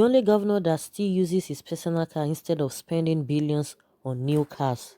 only governor that still uses his personal car instead of spending billions on new cars.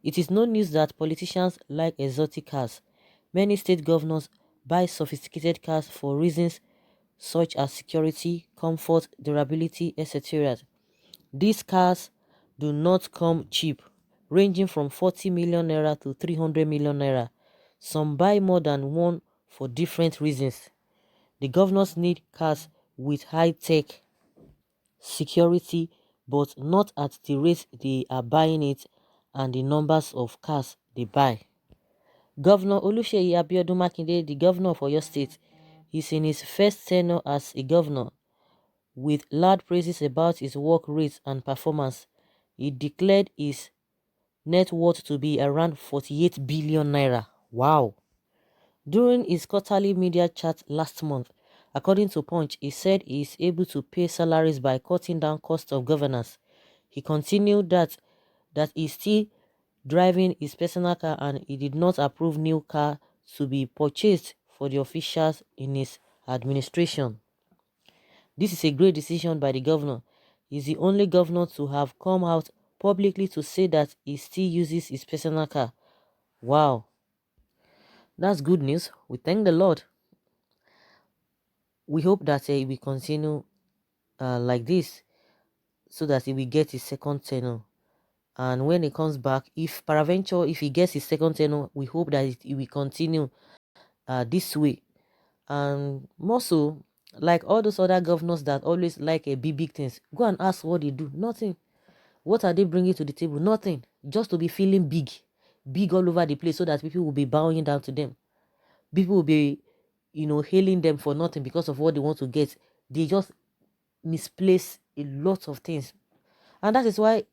It is no news that politicians like exotic cars. Many state governors buy sophisticated cars for reasons such as security, comfort, durability, etc. These cars do not come cheap, ranging from 40 million naira to 300 million naira. Some buy more than one for different reasons. The governors need cars with high-tech security, but not at the rate they are buying it and the numbers of cars they buy. Governor Oluseyi Abiodun Makinde, the governor of Oyo State, is in his first tenure as a governor. With loud praises about his work rate and performance, he declared his net worth to be around 48 billion naira. Wow! During his quarterly media chat last month, according to Punch, he said he is able to pay salaries by cutting down cost of governance. He continued that he is still driving his personal car and he did not approve new car to be purchased for the officials in his administration. This is a great decision by the governor. He is the only governor to have come out publicly to say that he still uses his personal car. Wow, that's good news. We thank the Lord. We hope that he will continue like this so that he will get his second tenure. And when he comes back, if peradventure, if he gets his second tenure, we hope that he will continue this way. And more so, like all those other governors that always like big things, go and ask what they do. Nothing. What are they bringing to the table? Nothing. Just to be feeling big all over the place so that people will be bowing down to them. People will be, hailing them for nothing because of what they want to get. They just misplace a lot of things. And that is why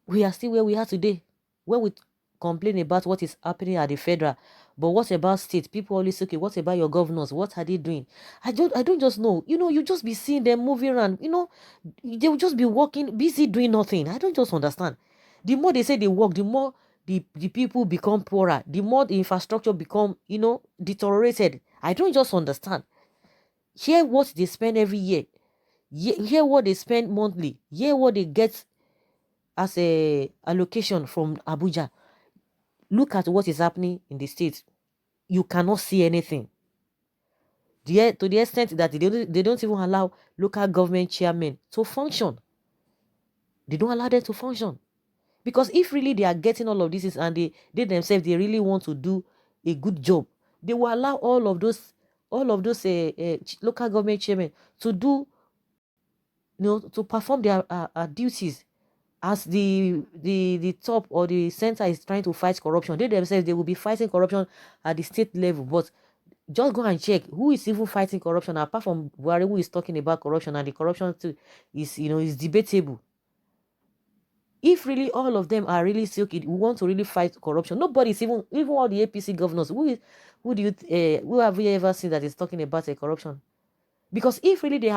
we are still where we are today, where we complain about what is happening at the federal. But what about state? People always say, okay, what about your governors? What are they doing? I don't just know. You just be seeing them moving around. They will just be working, busy doing nothing. I don't just understand. The more they say they work, the more the people become poorer. The more the infrastructure become, deteriorated. I don't just understand. Hear what they spend every year. Hear what they spend monthly. Hear what they get as a allocation from Abuja. Look at what is happening in the state. You cannot see anything. To the extent that they don't even allow local government chairmen to function. They don't allow them to function. Because if really they are getting all of this and they themselves, they really want to do a good job, they will allow all of those local government chairmen to do, to perform their duties. As the top or the center is trying to fight corruption, they themselves, they will be fighting corruption at the state level. But just go and check who is even fighting corruption apart from Buhari, who is talking about corruption, and the corruption too is debatable. If really all of them are really silky, we want to really fight corruption. Nobody is even all the APC governors. Who have we ever seen that is talking about corruption? Because if really they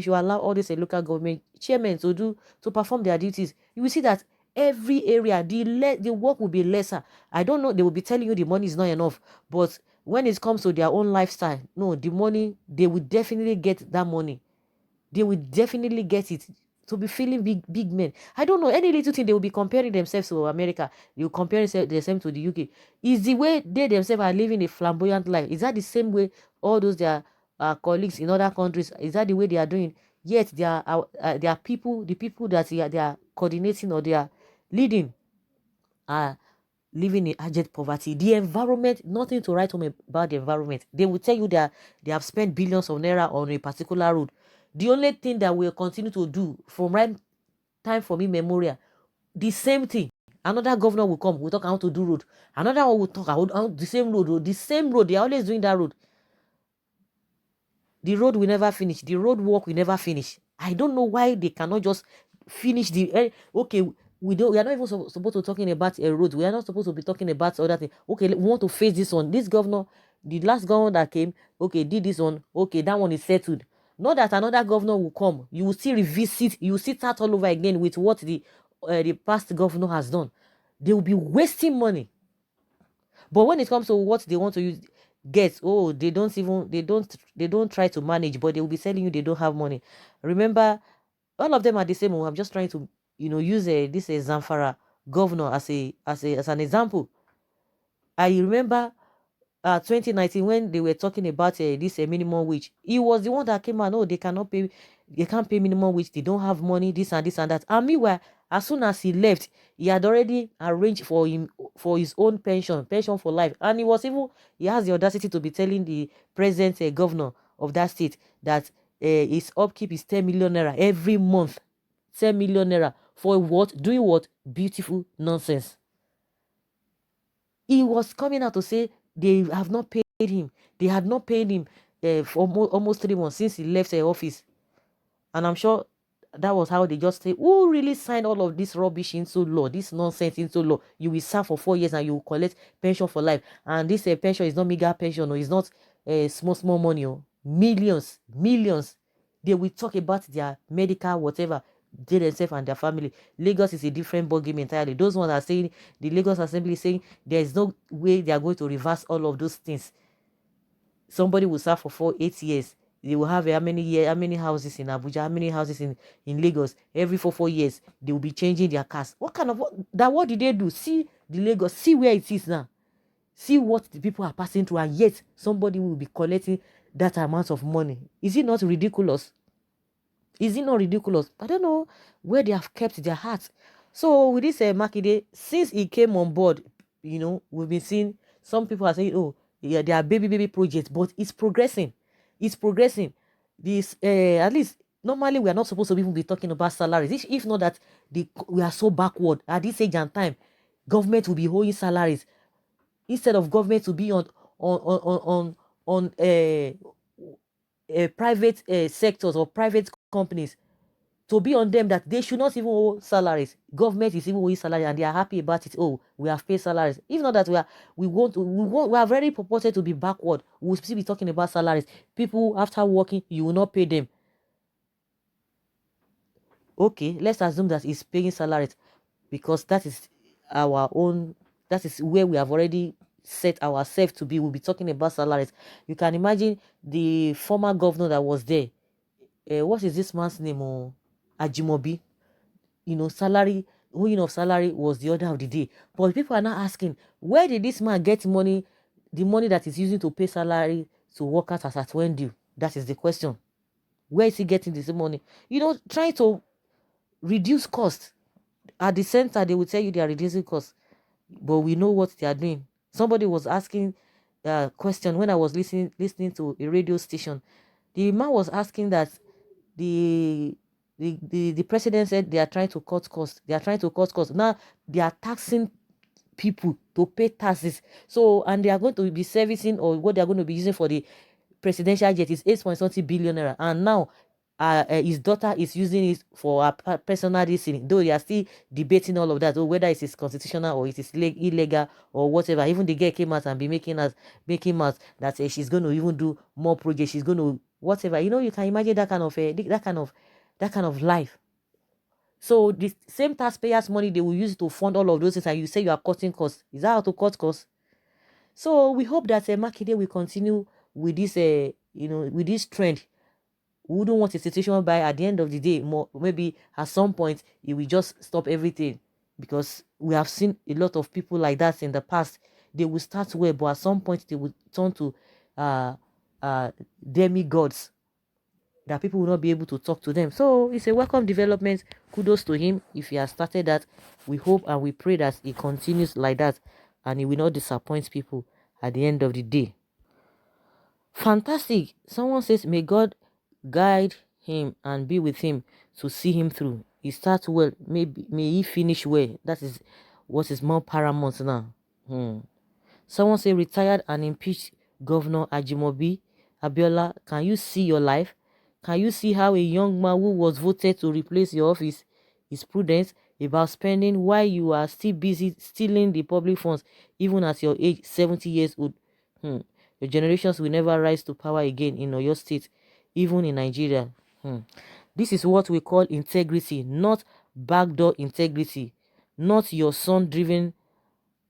should allow all these local government chairmen to perform their duties, you will see that every area, the work will be lesser. I don't know, they will be telling you the money is not enough, but when it comes to their own lifestyle, no, the money, they will definitely get that money. They will definitely get it. To be feeling big men. I don't know, any little thing they will be comparing themselves to America. They will compare themselves to the UK. Is the way they themselves are living a flamboyant life? Is that the same way all those their colleagues in other countries? Is that the way they are doing? Yet they are people, the people that they are coordinating or they are leading are living in abject poverty. The environment, nothing to write home about the environment. They will tell you that they have spent billions of naira on a particular road. The only thing that we'll continue to do from right time from immemorial, the same thing. Another governor will come, we'll talk how to do road. Another one will talk about the same road. The same road, they're always doing that road. The road will never finish. The road work will never finish. I don't know why they cannot just finish the... okay, we are not even supposed to be talking about a road. We are not supposed to be talking about other things. Okay, we want to face this one. This governor, the last governor that came, okay, did this one. Okay, that one is settled. Not that another governor will come. You will still revisit. You will still start all over again with what the past governor has done. They will be wasting money. But when it comes to what they want to use, get, oh, they don't try to manage, but they will be telling you they don't have money. Remember, all of them are the same. I'm just trying to, use this Zamfara governor as an example. I remember 2019 when they were talking about this minimum wage. He was the one that came out, no, they can't pay minimum wage, they don't have money, this and this and that. And meanwhile, as soon as he left, he had already arranged for his own pension for life. And he has the audacity to be telling the present governor of that state that his upkeep is 10 million naira every month. 10 million naira for what? Doing what? Beautiful nonsense. He was coming out to say they have not paid him. They had not paid him for almost 3 months since he left the office. And I'm sure that was how they just say, who really signed all of this rubbish into law, this nonsense into law? You will serve for 4 years and you will collect pension for life. And this pension is not meager pension, or it's not small money. Oh. Millions, millions. They will talk about their medical, whatever, they themselves and their family. Lagos is a different ballgame entirely. Those ones are saying, the Lagos Assembly saying there is no way they are going to reverse all of those things. Somebody will serve for 8 years. They will have how many houses in Abuja, how many houses in Lagos. Every 4 years, they will be changing their cars. What did they do? See the Lagos, see where it is now. See what the people are passing through, and yet somebody will be collecting that amount of money. Is it not ridiculous? Is it not ridiculous? I don't know where they have kept their hearts. So with this Makinde, since he came on board, we've been seeing some people are saying, oh, yeah, they are baby projects, but it's progressing. It's progressing. This at least normally we are not supposed to even be talking about salaries. If not that we are so backward at this age and time, government will be owing salaries instead of government to be on private sectors or private companies, to be on them that they should not even owe salaries. Government is even owing salary and they are happy about it. Oh, we have paid salaries. If not that we are very purported to be backward. We'll still be talking about salaries. People after working, you will not pay them. Okay, let's assume that he's paying salaries because that is where we have already set ourselves to be. We'll be talking about salaries. You can imagine the former governor that was there. What is this man's name? Oh, Ajimobi. Salary, owing of salary was the order of the day. But people are now asking, where did this man get money, the money that is using to pay salary to workers as at when due? That is the question. Where is he getting this money? Trying to reduce costs. At the center, they will tell you they are reducing costs. But we know what they are doing. Somebody was asking a question when I was listening to a radio station. The man was asking that the president said they are trying to cut costs. They are trying to cut costs. Now they are taxing people to pay taxes. So, and they are going to be servicing, or what they are going to be using for the presidential jet is 8.something billion naira. And now his daughter is using it for her personal reason. Though they are still debating all of that, or whether it is constitutional or it is illegal or whatever. Even the girl came out and be making out that she's going to even do more projects. She's going to whatever. You can imagine that kind of life. So the same taxpayers' money, they will use it to fund all of those things, and you say you are cutting costs. Is that how to cut costs? So we hope that Makinde will continue with this, with this trend. We wouldn't want a situation by at the end of the day, maybe at some point, he will just stop everything, because we have seen a lot of people like that in the past. They will start well, but at some point they will turn to demigods that people will not be able to talk to them. So it's a welcome development. Kudos to him if he has started that. We hope and we pray that he continues like that and he will not disappoint people at the end of the day. Fantastic. Someone says, may God guide him and be with him to see him through. He starts well. May he finish well. That is what is more paramount now. Someone say, retired and impeached Governor Ajimobi Abiola, can you see your life? Can you see how a young man who was voted to replace your office is prudent about spending while you are still busy stealing the public funds, even at your age 70 years old? Your generations will never rise to power again in your state, even in Nigeria. This is what we call integrity, not backdoor integrity, not your son driven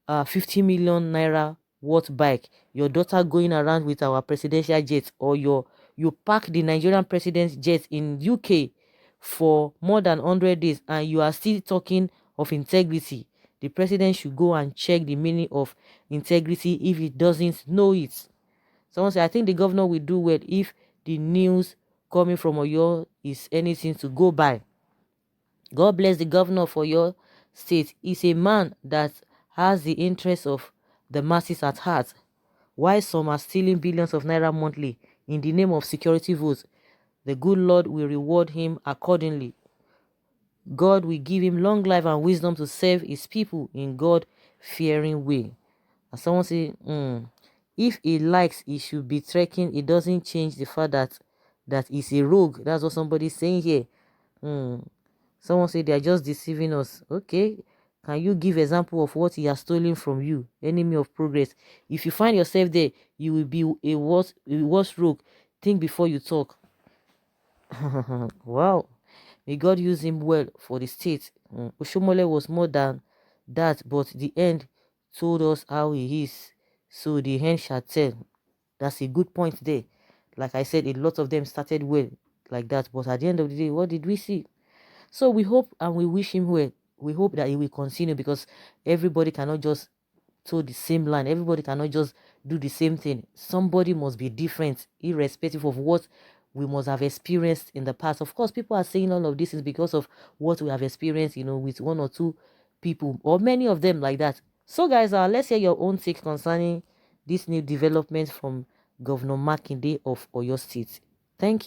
50 million naira what bike, your daughter going around with our presidential jet, or you park the Nigerian president's jet in UK for more than 100 days and you are still talking of integrity. The president should go and check the meaning of integrity if he doesn't know it. Someone say, I think the governor will do well if the news coming from Oyo is anything to go by. God bless the governor for your state. He's a man that has the interests of the masses at heart. While some are stealing billions of naira monthly in the name of security votes, the good Lord will reward him accordingly. God will give him long life and wisdom to serve his people in God-fearing way. And someone say, if he likes, he should be trekking. It doesn't change the fact that he's a rogue. That's what somebody's saying here. Someone say they are just deceiving us. Okay. Can you give example of what he has stolen from you? Enemy of progress. If you find yourself there, you will be a worse rogue. Think before you talk. Wow. May God use him well for the state. Oshomole was more than that, but the end told us how he is. So the end shall tell. That's a good point there. Like I said, a lot of them started well like that, but at the end of the day, what did we see? So we hope and we wish him well. We hope that he will continue, because everybody cannot just toe the same line. Everybody cannot just do the same thing. Somebody must be different, irrespective of what we must have experienced in the past. Of course, people are saying all of this is because of what we have experienced, with one or two people, or many of them like that. So guys, let's hear your own take concerning this new development from Governor Makinde of Oyo State. Thank you.